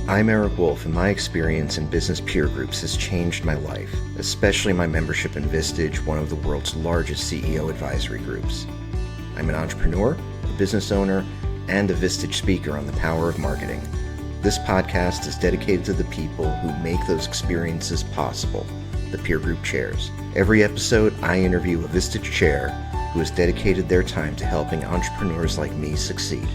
I'm Eric Wolf, and my experience in business peer groups has changed my life, especially my membership in Vistage, one of the world's largest CEO advisory groups. I'm an entrepreneur, a business owner, and a Vistage speaker on the power of marketing. This podcast is dedicated to the people who make those experiences possible, the peer group chairs. Every episode, I interview a Vistage Chair who has dedicated their time to helping entrepreneurs like me succeed.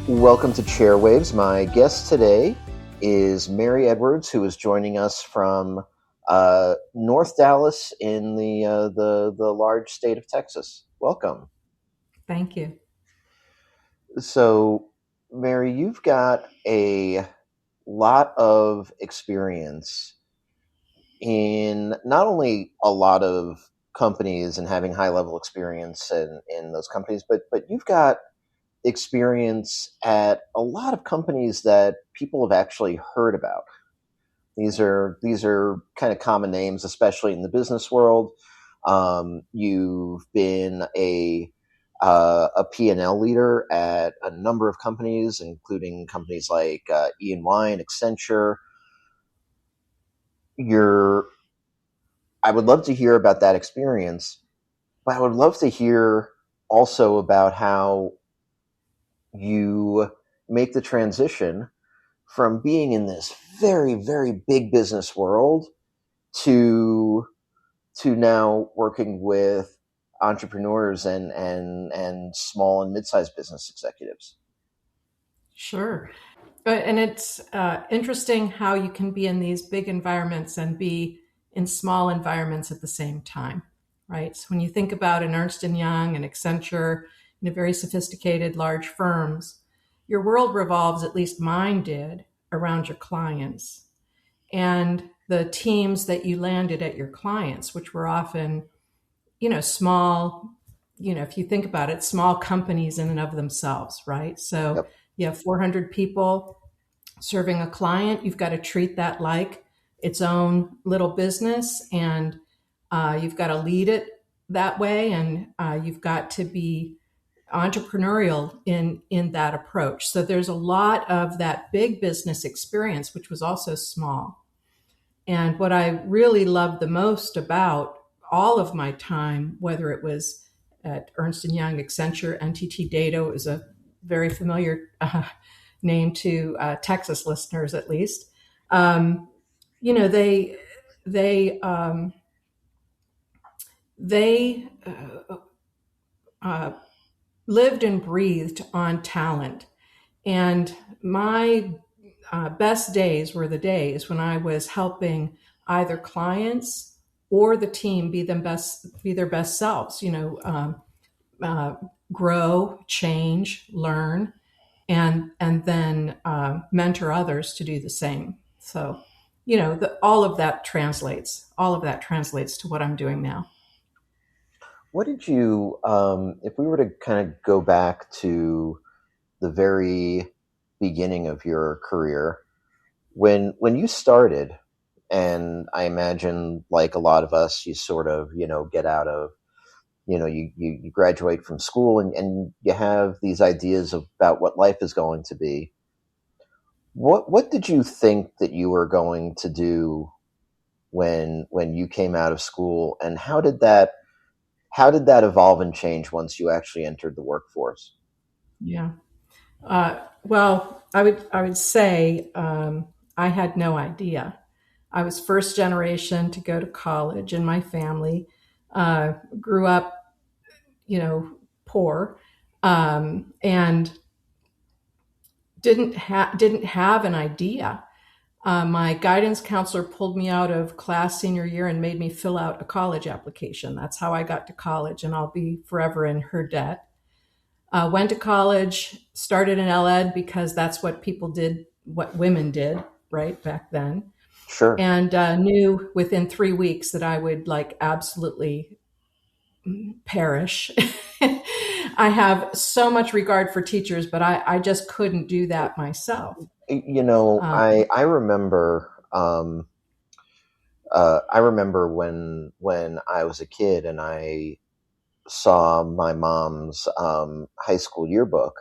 Welcome to Chairwaves. My guest today is Mary Edwards, who is joining us from North Dallas in the large state of Texas. Welcome. Thank you. So, Mary, you've got a lot of experience in not only a lot of companies and having high-level experience in those companies, but you've got experience at a lot of companies that people have actually heard about. These are kind of common names, especially in the business world. You've been a P&L leader at a number of companies, including companies like E&Y and Accenture. I would love to hear about that experience, but I would love to hear also about how you make the transition from being in this very, very big business world to now working with entrepreneurs and small and mid-sized business executives. Sure. And it's interesting how you can be in these big environments and be in small environments at the same time, right? So when you think about an Ernst & Young and Accenture, very sophisticated, large firms, your world revolves, at least mine did, around your clients and the teams that you landed at your clients, which were often, small, if you think about it, small companies in and of themselves, right? So Yep. you have 400 people serving a client. You've got to treat that like its own little business, and you've got to lead it that way, and you've got to be entrepreneurial in that approach. So there's a lot of that big business experience, which was also small. And what I really loved the most about all of my time, whether it was at Ernst & Young, Accenture, NTT Data, it was a very familiar name to Texas listeners, at least. They lived and breathed on talent. And my best days were the days when I was helping either clients or the team be their best selves. Grow, change, learn, and then mentor others to do the same. So, all of that translates. All of that translates to what I'm doing now. What did you, if we were to kind of go back to the very beginning of your career, when you started, and I imagine like a lot of us, you sort of, get out of, you graduate from school and you have these ideas about what life is going to be. What did you think that you were going to do when you came out of school, and how did that evolve and change once you actually entered the workforce? Yeah. Well, I would say I had no idea. I was first generation to go to college in my family. Grew up, poor, and didn't have an idea. My guidance counselor pulled me out of class senior year and made me fill out a college application. That's how I got to college, and I'll be forever in her debt. Went to college, started in Ed because that's what people did, what women did, right, back then. Sure. And knew within 3 weeks that I would absolutely perish. I have so much regard for teachers, but I just couldn't do that myself. I remember. I remember when I was a kid and I saw my mom's high school yearbook,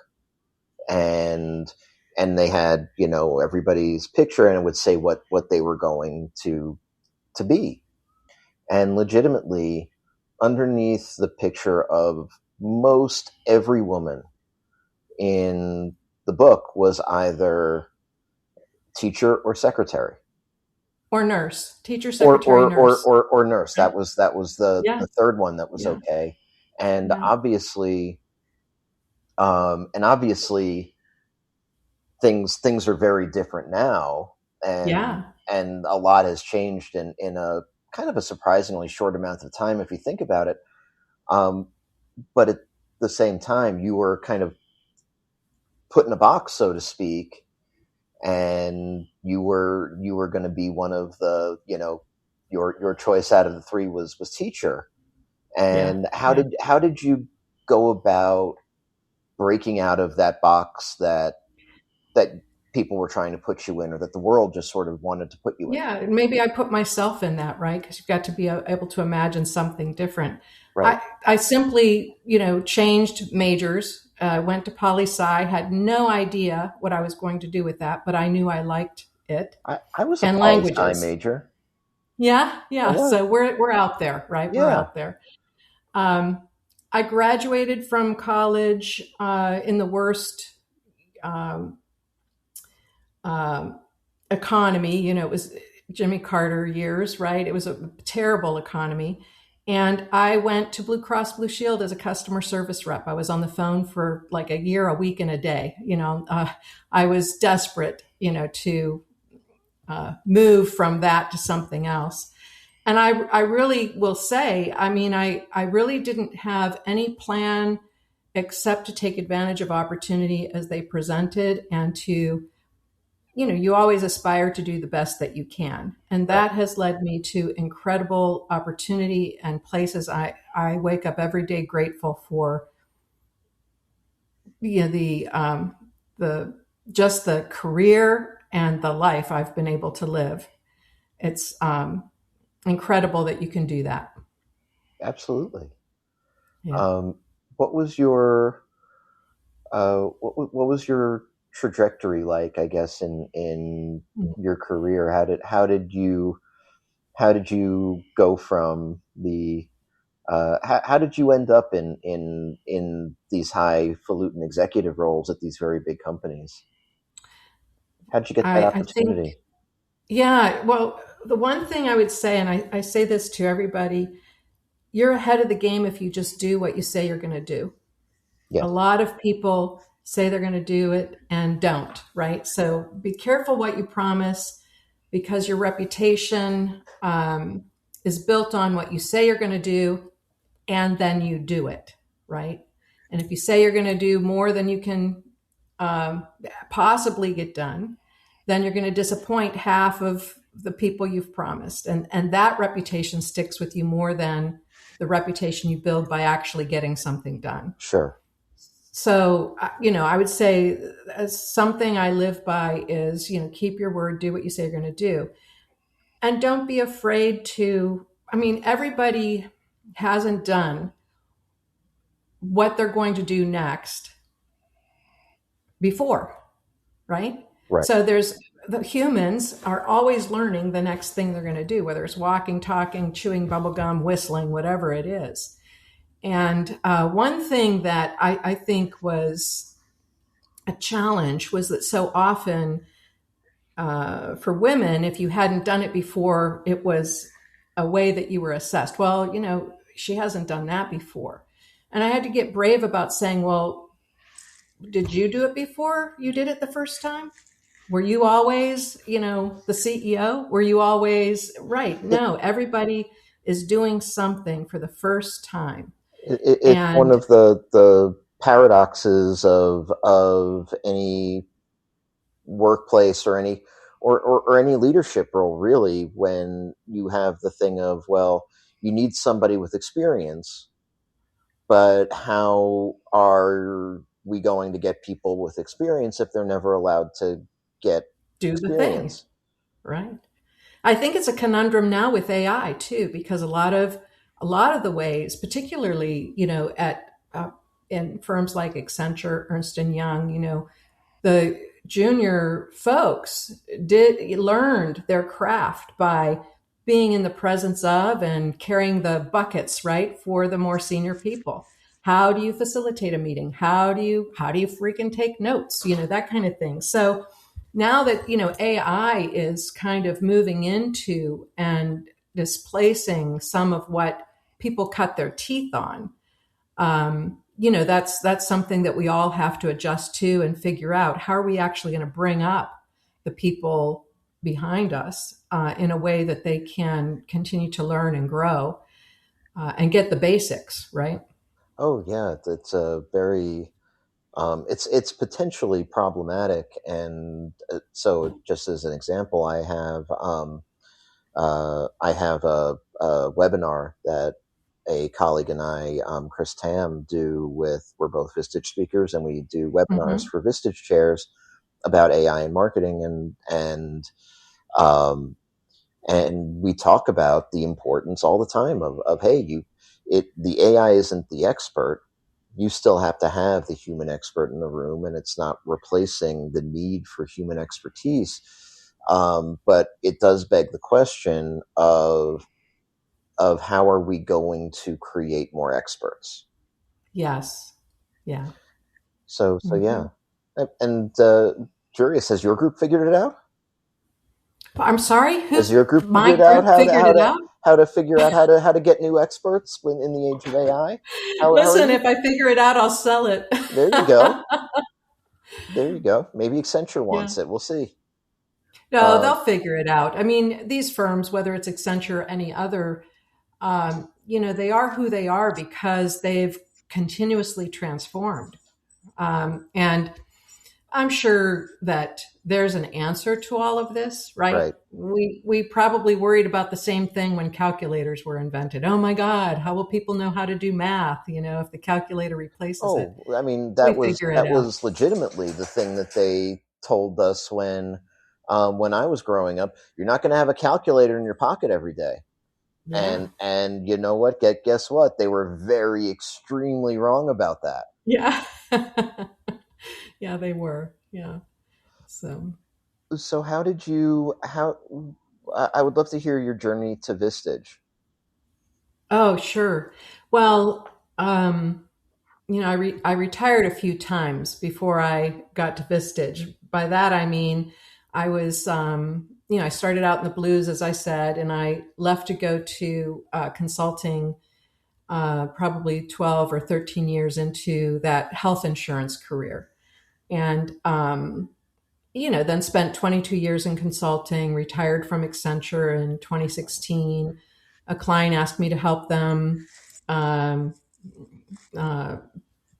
and and they had, everybody's picture, and it would say what they were going to be. And legitimately, underneath the picture of most every woman in the book was either teacher or secretary, Or nurse, teacher, secretary, nurse. or nurse. Right? That was Yeah, the third one that was yeah, okay. And yeah, obviously things are very different now, and yeah, and a lot has changed in a kind of a surprisingly short amount of time if you think about it. Um, but at the same time, you were kind of put in a box, so to speak, and you were going to be one of the, your choice out of the three was teacher. yeah, And yeah. how did you go about breaking out of that box that people were trying to put you in, or that the world just sort of wanted to put you in? Yeah, maybe I put myself in that, right? Because you've got to be able to imagine something different. Right. I simply, changed majors, went to poli sci, had no idea what I was going to do with that, but I knew I liked it. I was a And poli sci languages. major. Yeah, I yeah. was. So we're out there, right? We're Yeah. out there. Um, I graduated from college in the worst um, um, economy. It was Jimmy Carter years, right? It was a terrible economy. And I went to Blue Cross Blue Shield as a customer service rep. I was on the phone for like a year, a week, and a day. I was desperate, to move from that to something else. And I really will say, I mean, I really didn't have any plan except to take advantage of opportunity as they presented, and to, you always aspire to do the best that you can. And Right. that has led me to incredible opportunity and places. I wake up every day grateful for, the just the career and the life I've been able to live. It's incredible that you can do that. Absolutely. Yeah. um, what was your what was your trajectory like, I guess, in your career? How did you go from the how did you end up in these highfalutin executive roles at these very big companies? How did you get that I think, opportunity? yeah, well, the one thing I would say, and I say this to everybody, you're ahead of the game if you just do what you say you're going to do. Yeah. A lot of people say they're going to do it and don't, right? So be careful what you promise, because your reputation is built on what you say you're going to do, and then you do it, right? And if you say you're going to do more than you can um, possibly get done, then you're going to disappoint half of the people you've promised. And that reputation sticks with you more than the reputation you build by actually getting something done. Sure. So, I would say something I live by is, keep your word, do what you say you're going to do. And don't be afraid to, I mean, everybody hasn't done what they're going to do next before, right? Right. So the humans are always learning the next thing they're going to do, whether it's walking, talking, chewing bubblegum, whistling, whatever it is. And one thing that I think was a challenge was that so often for women, if you hadn't done it before, it was a way that you were assessed. Well, she hasn't done that before. And I had to get brave about saying, well, did you do it before you did it the first time? Were you always, the CEO? Were you always right? It, No, everybody is doing something for the first time. it's one And of the paradoxes of any workplace, or any or any leadership role, really, when you have the thing of, well, you need somebody with experience, but how are we going to get people with experience if they're never allowed to get do the thing, experience? right? I think it's a conundrum now with AI too, because a lot of the ways, particularly, at in firms like Accenture, Ernst and Young, the junior folks did learned their craft by being in the presence of and carrying the buckets, right, for the more senior people. How do you facilitate a meeting? How do you freaking take notes? That kind of thing. So now that AI is kind of moving into and displacing some of what people cut their teeth on, that's something that we all have to adjust to and figure out. How are we actually going to bring up the people behind us in a way that they can continue to learn and grow and get the basics right? Oh yeah, it's a very it's potentially problematic, and so just as an example, I have a webinar that a colleague and I, Chris Tam, do with. We're both Vistage speakers, and we do webinars Hmm. for Vistage Chairs about AI and marketing, um, and we talk about the importance all the time of hey, the AI isn't the expert. You still have to have the human expert in the room, and it's not replacing the need for human expertise. But it does beg the question of how are we going to create more experts. Yes. Yeah. So Hmm. yeah, and curious, has your group figured it out? I'm sorry, Has who? your group My figured out group figured it out. how to figure out how to get new experts when in the age of AI? How are Listen, you? if I figure it out, I'll sell it. There you go. There you go. Maybe Accenture Yeah. wants it. We'll see. No, Uh, they'll figure it out. I mean, these firms, whether it's Accenture or any other, they are who they are because they've continuously transformed. And I'm sure that there's an answer to all of this, right? right. We probably worried about the same thing when calculators were invented. Oh my God, how will people know how to do math? If the calculator replaces it, Oh, I mean we figure it that out. was legitimately the thing that they told us when I was growing up. You're not going to have a calculator in your pocket every day. Yeah, And you know what? Guess what? They were very extremely wrong about that. yeah, yeah. They were. Yeah. So. So how did you how I would love to hear your journey to Vistage. Oh, sure. Well, I retired a few times before I got to Vistage. By that, I mean, I started out in the blues, as I said, and I left to go to consulting probably 12 or 13 years into that health insurance career. And, then spent 22 years in consulting, retired from Accenture in 2016. A client asked me to help them um, uh,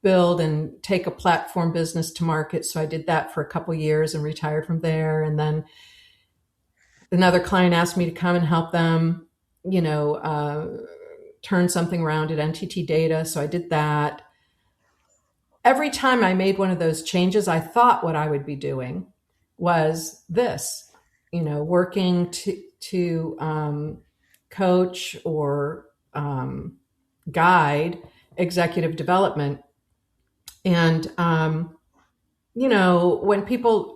build and take a platform business to market. So I did that for a couple years and retired from there. And then another client asked me to come and help them, you know, uh, turn something around at NTT Data. So I did that. Every time I made one of those changes, I thought what I would be doing was this, working to coach or guide executive development. And when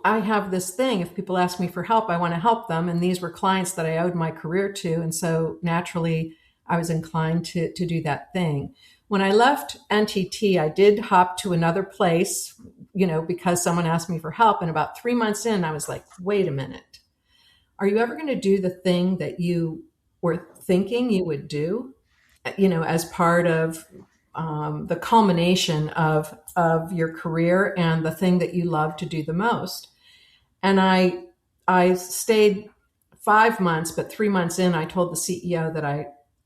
I have this thing, if people ask me for help, I want to help them. And these were clients that I owed my career to. And so naturally, I was inclined to do that thing. When I left NTT, I did hop to another place, because someone asked me for help. And about 3 months in, I was like, wait a minute. Are you ever going to do the thing that you were thinking you would do? As part of the culmination of your career and the thing that you love to do the most. And I stayed 5 months, but 3 months in, I told the CEO that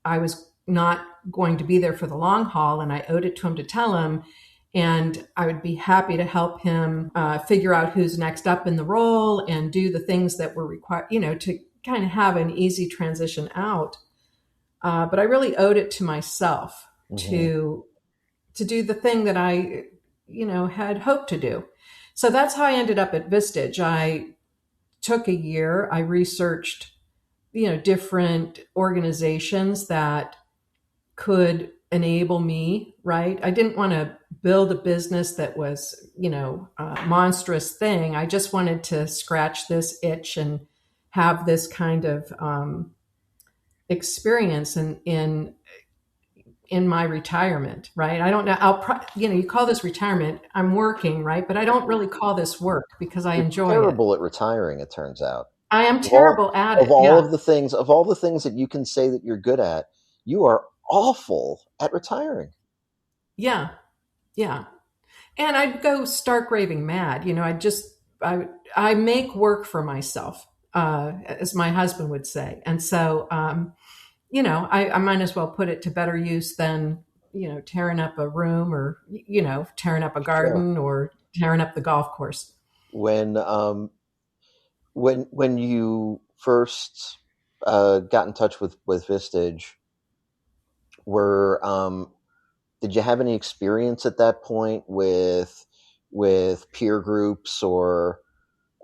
I was not going to be there for the long haul, and I owed it to him to tell him. And I would be happy to help him figure out who's next up in the role and do the things that were required, to kind of have an easy transition out. But I really owed it to myself Hmm. to do the thing that I, had hoped to do. So that's how I ended up at Vistage. I took a year. I researched, different organizations that could enable me. Right. I didn't want to build a business that was, a monstrous thing. I just wanted to scratch this itch and have this kind of experience in my retirement, right? I don't know. you call this retirement. I'm working, right? But I don't really call this work because I You're enjoy it. terrible at retiring, it turns out. I am Of all terrible at of it. all Yeah. of the things of all the things that you can say that you're good at, you are awful at retiring. Yeah. Yeah. And I'd go stark raving mad. I make work for myself, as my husband would say. And so, I might as well put it to better use than, tearing up a room or, tearing up a Sure. garden or tearing up the golf course. When when you first got in touch with Vistage, were did you have any experience at that point with peer groups or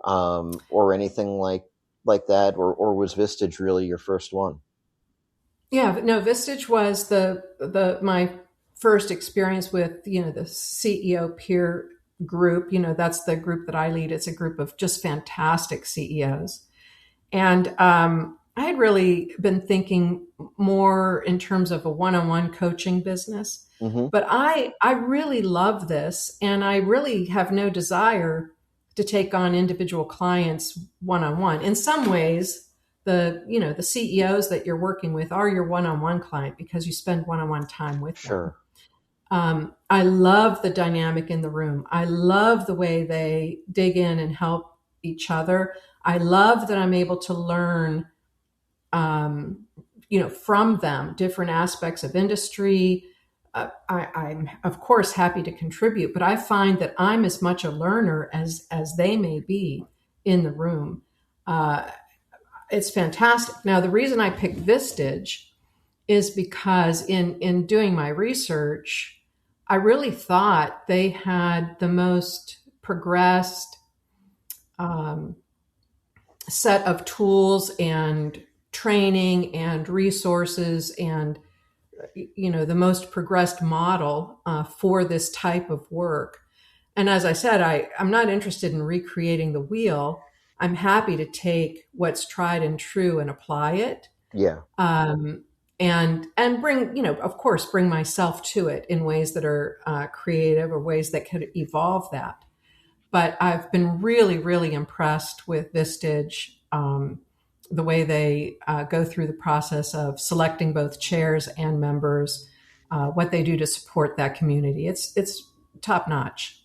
anything like that, or was Vistage really your first one? Yeah, but no, Vistage was the my first experience with, the CEO peer group. That's the group that I lead. It's a group of just fantastic CEOs. And I had really been thinking more in terms of a one-on-one coaching business. Hmm. But I really love this, and I really have no desire to take on individual clients one-on-one. In some ways, the CEOs that you're working with are your one-on-one client because you spend one-on-one time with them. Sure. I love the dynamic in the room. I love the way they dig in and help each other. I love that I'm able to learn, from them different aspects of industry. I'm of course happy to contribute, but I find that I'm as much a learner as they may be in the room. Uh, it's fantastic. Now, the reason I picked Vistage is because in doing my research, I really thought they had the most progressed um, set of tools and training and resources and the most progressed model for this type of work. And as I said, I'm not interested in recreating the wheel. I'm happy to take what's tried and true and apply it, Yeah. and bring, of course, bring myself to it in ways that are creative or ways that could evolve that. But I've been really, really impressed with Vistage, the way they go through the process of selecting both chairs and members, what they do to support that community. It's top notch.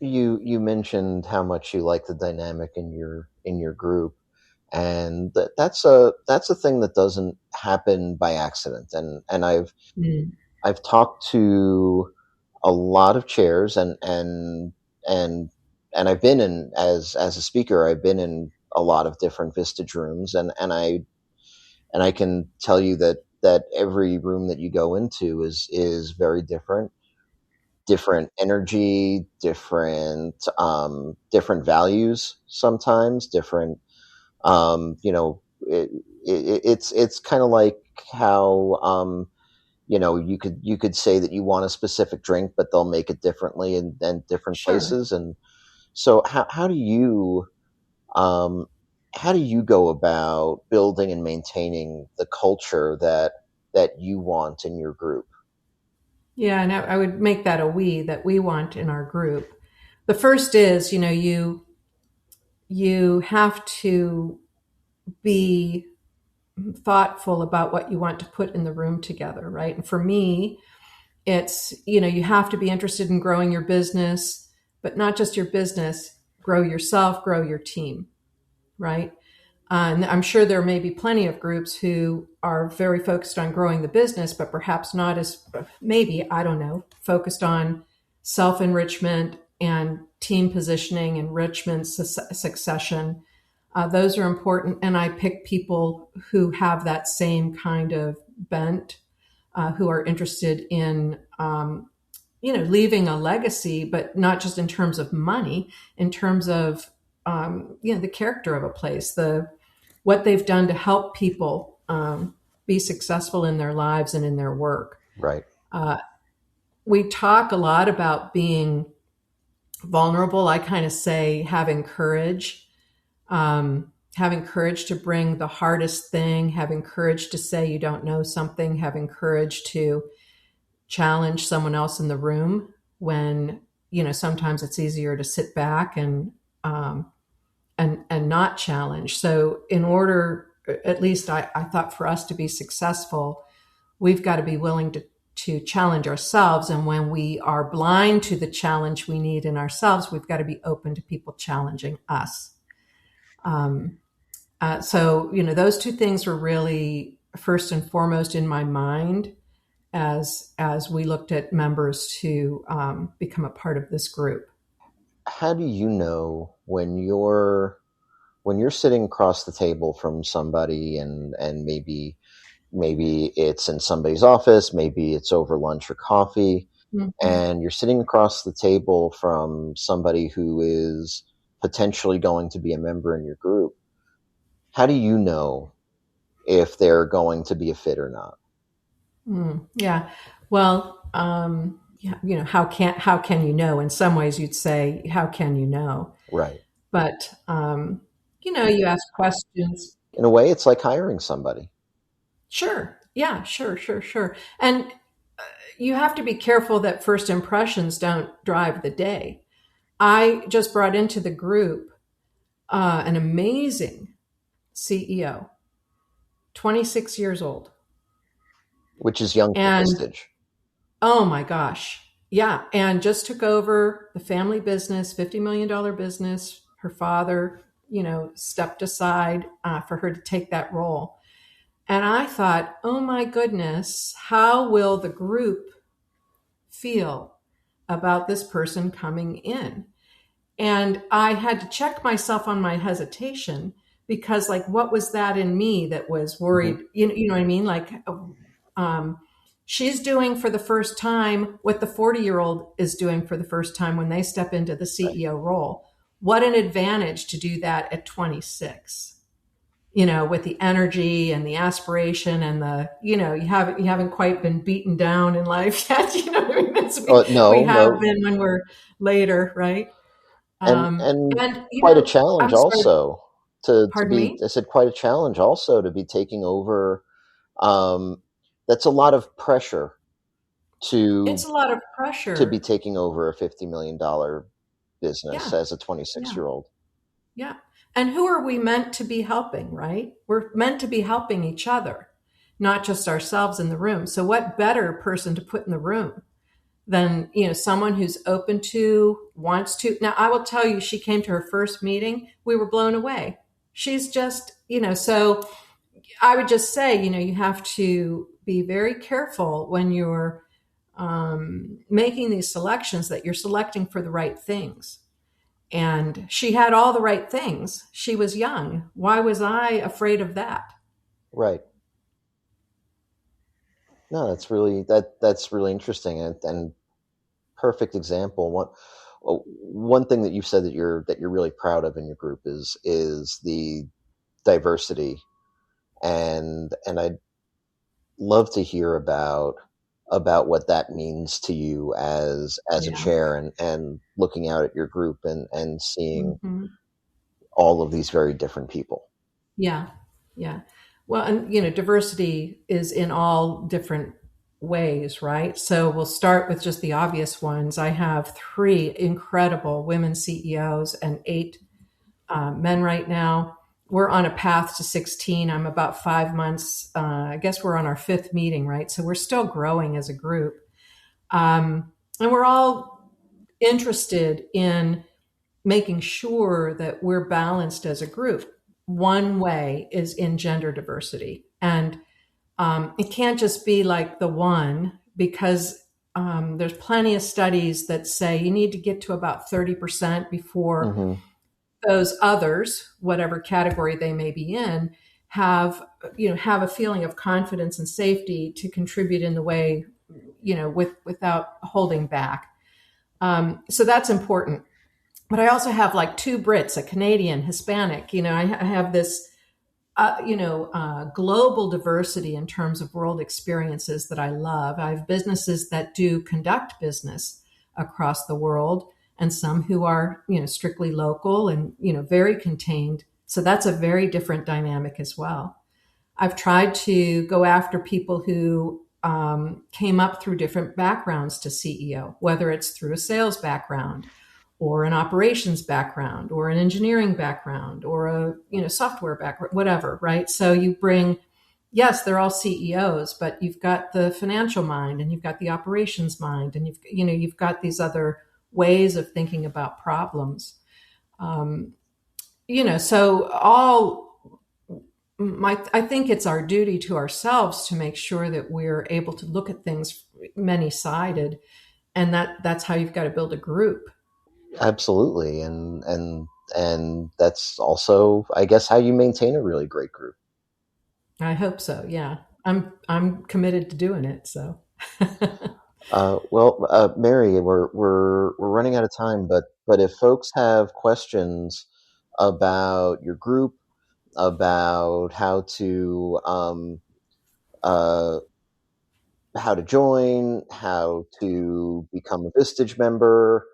You mentioned how much you like the dynamic in your group, and that's a thing that doesn't happen by accident. And Mm. I've talked to a lot of chairs, and and I've been in as a speaker. I've been in a lot of different Vistage rooms, and I can tell you that every room that you go into is very different, different energy, different values, sometimes different. It's kind of like how you could say that you want a specific drink, but they'll make it differently in different Sure. places. And so um, how do you go about building and maintaining the culture that you want in your group? Yeah, and I would make that a we that we want in our group. The first is, you have to be thoughtful about what you want to put in the room together, right? And for me, it's, you have to be interested in growing your business, but not just your business, grow yourself, grow your team, right? And I'm sure there may be plenty of groups who are very focused on growing the business, but perhaps not as, maybe, I don't know, focused on self enrichment and team positioning, enrichment, succession. Those are important. And I pick people who have that same kind of bent, who are interested in, leaving a legacy, but not just in terms of money, in terms of, the character of a place, what they've done to help people be successful in their lives and in their work. Right. we talk a lot about being vulnerable. I kind of say having courage to bring the hardest thing, having courage to say you don't know something, having courage to challenge someone else in the room when, sometimes it's easier to sit back and not challenge. So in order, at least I thought, for us to be successful, we've got to be willing to challenge ourselves. And when we are blind to the challenge we need in ourselves, we've got to be open to people challenging us. So, those two things were really first and foremost in my mind as we looked at members to become a part of this group. How do you know when you're sitting across the table from somebody, and maybe it's in somebody's office, maybe it's over lunch or coffee, Mhm. and you're sitting across the table from somebody who is potentially going to be a member in your group, how do you know if they're going to be a fit or not? Yeah. Well, yeah, how can you know? In some ways, you'd say, how can you know? Right. But you ask questions. In a way, it's like hiring somebody. Sure. Yeah. Sure. Sure. Sure. And you have to be careful that first impressions don't drive the day. I just brought into the group an amazing CEO, 26 years old, Which is young for and Vistage. oh my gosh. Yeah. And just took over the family business, $50 million business. Her father, stepped aside for her to take that role. And I thought, oh my goodness, how will the group feel about this person coming in? And I had to check myself on my hesitation because, like, what was that in me that was Hmm. worried? You know what I mean? Like, um, she's doing for the first time what the 40-year-old is doing for the first time when they step into the Right. CEO role. What an advantage to do that at 26. With the energy and the aspiration and you haven't quite been beaten down in life yet. What I mean? We No, have no, been when we're later, right? and And quite a challenge I'm sorry, also to pardon be. me? I said quite a challenge also to be taking over. Um, that's a lot of pressure It's to a lot of be pressure. taking over a $50 million business Yeah, as a 26 yeah, year old. yeah. And who are we meant to be helping, right? We're meant to be helping each other, not just ourselves in the room. So what better person to put in the room than, someone who's open to, wants to. Now, I will tell you, she came to her first meeting. We were blown away. She's just, so I would just say, you have to be very careful when you're making these selections that you're selecting for the right things. And she had all the right things. She was young. Why was I afraid of that? Right. No, that's really interesting, and perfect example. One thing that you've said that you're really proud of in your group is the diversity, and I'd love to hear about what that means to you as a Yeah. chair, and looking out at your group, and seeing Hmm. all of these very different people. Yeah. Yeah. Well, and diversity is in all different ways, right? So we'll start with just the obvious ones. I have three incredible women CEOs and eight men right now. We're on a path to 16. I'm about 5 months. I guess we're on our fifth meeting, right? So we're still growing as a group. And we're all interested in making sure that we're balanced as a group. One way is in gender diversity. And it can't just be like the one, because there's plenty of studies that say you need to get to about 30% before Hmm. those others, whatever category they may be in, have a feeling of confidence and safety to contribute in the way, without holding back. So that's important. But I also have like two Brits, a Canadian, Hispanic. I have this. global diversity in terms of world experiences that I love. I have businesses that do conduct business across the world, and some who are, strictly local and, very contained. So that's a very different dynamic as well. I've tried to go after people who came up through different backgrounds to CEO, whether it's through a sales background or an operations background or an engineering background or a software background, whatever, right? So you bring, yes, they're all CEOs, but you've got the financial mind and you've got the operations mind, and you've got these other ways of thinking about problems. Um, so all I think it's our duty to ourselves to make sure that we're able to look at things many sided, and that's how you've got to build a group. Absolutely, and that's also, I guess, how you maintain a really great group. I hope so. Yeah, I'm committed to doing it. So, Mary, we're running out of time, but if folks have questions about your group, about uh, how to join, how to become a Vistage member,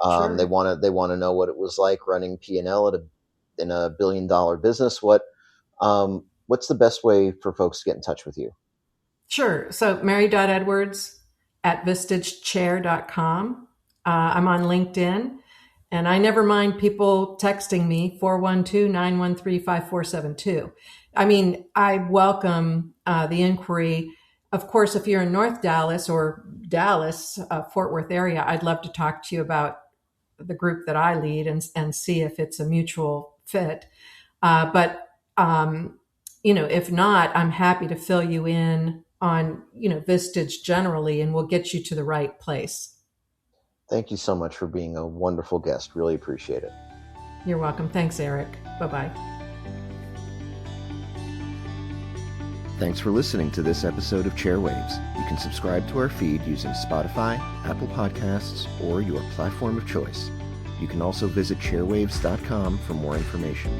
sure. they want to know what it was like running P&L in a $1 billion business. What's the best way for folks to get in touch with you? Sure. So Mary.Edwards at vistagechair.com. I'm on LinkedIn, and I never mind people texting me 412-913-5472. I mean, I welcome the inquiry. Of course, if you're in North Dallas or Dallas, Fort Worth area, I'd love to talk to you about the group that I lead and see if it's a mutual fit. But if not, I'm happy to fill you in on, Vistage generally, and we'll get you to the right place. Thank you so much for being a wonderful guest. Really appreciate it. You're welcome. Thanks, Eric. Bye bye. Thanks for listening to this episode of Chairwaves. You can subscribe to our feed using Spotify, Apple Podcasts, or your platform of choice. You can also visit chairwaves.com for more information.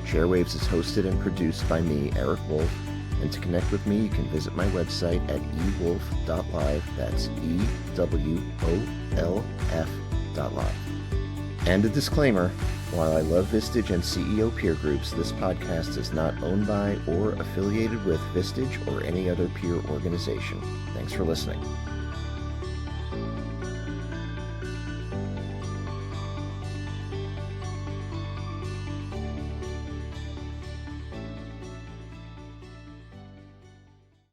Chairwaves is hosted and produced by me, Eric Wolf, and to connect with me, you can visit my website at ewolf.live. That's EWOLF.live. And a disclaimer, while I love Vistage and CEO peer groups, this podcast is not owned by or affiliated with Vistage or any other peer organization. Thanks for listening.